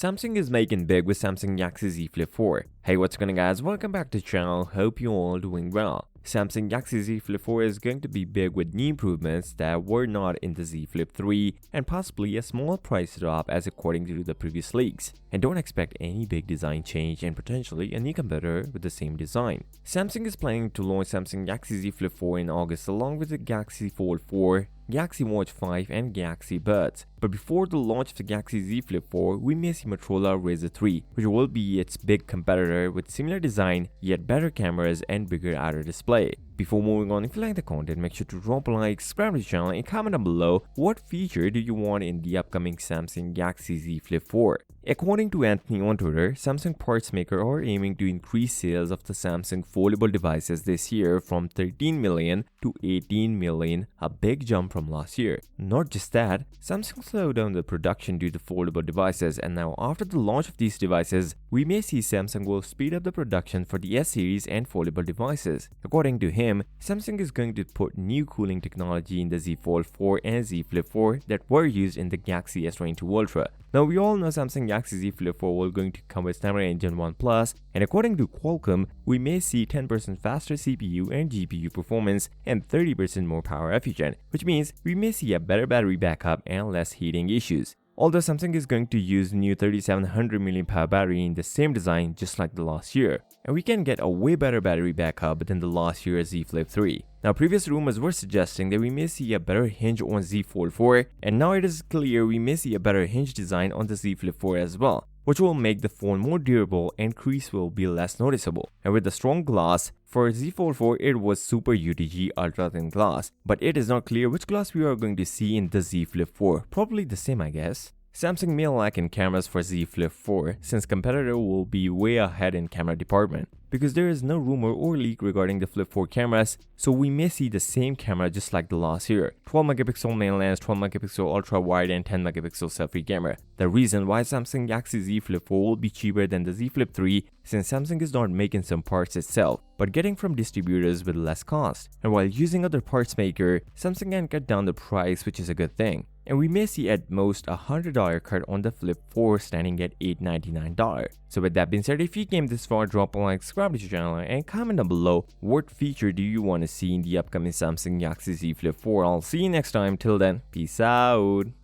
Samsung is making big with Samsung Galaxy Z Flip 4. Hey, what's going on guys, welcome back to the channel, hope you all doing well. Samsung Galaxy Z Flip 4 is going to be big with new improvements that were not in the Z Flip 3 and possibly a small price drop as according to the previous leaks. And don't expect any big design change and potentially a new competitor with the same design. Samsung is planning to launch Samsung Galaxy Z Flip 4 in August along with the Galaxy Fold 4, Galaxy Watch 5 and Galaxy Buds. But before the launch of the Galaxy Z Flip 4, we may see Motorola Razr 3, which will be its big competitor with similar design yet better cameras and bigger outer display. Before moving on, if you like the content, make sure to drop a like, subscribe to the channel and comment down below what feature do you want in the upcoming Samsung Galaxy Z Flip 4. According to Anthony on Twitter, Samsung parts maker are aiming to increase sales of the Samsung foldable devices this year from 13 million to 18 million, a big jump from last year. Not just that, Samsung slowed down the production due to foldable devices, and now after the launch of these devices, we may see Samsung will speed up the production for the S series and foldable devices. According to him, Samsung is going to put new cooling technology in the Z Fold 4 and Z Flip 4 that were used in the Galaxy S22 Ultra. Now we all know Samsung Galaxy Z Flip 4 will going to come with Snapdragon Gen 1 Plus, and according to Qualcomm, we may see 10% faster CPU and GPU performance and 30% more power efficient, which means we may see a better battery backup and less heating issues. Although Samsung is going to use new 3700 mAh battery in the same design just like the last year, and we can get a way better battery backup than the last year's Z Flip 3. Now previous rumors were suggesting that we may see a better hinge on Z Fold 4, and now it is clear we may see a better hinge design on the Z Flip 4 as well, which will make the phone more durable and crease will be less noticeable. And with the strong glass, for Z Fold 4 it was Super UTG ultra thin glass, but it is not clear which glass we are going to see in the Z Flip 4, probably the same I guess. Samsung may lack in cameras for Z Flip 4 since competitor will be way ahead in camera department, because there is no rumor or leak regarding the Flip 4 cameras, so we may see the same camera just like the last year. 12 megapixel main lens, 12 megapixel ultra wide and 10 megapixel selfie camera. The reason why Samsung Galaxy Z Flip 4 will be cheaper than the Z Flip 3 since Samsung is not making some parts itself but getting from distributors with less cost, and while using other parts maker, Samsung can cut down the price, which is a good thing. And we may see at most a $100 cut on the Flip 4 standing at $899. So with that being said, if you came this far, drop a like, subscribe to the channel and comment down below what feature do you want to see in the upcoming Samsung Galaxy Z Flip 4. I'll see you next time. Till then, peace out.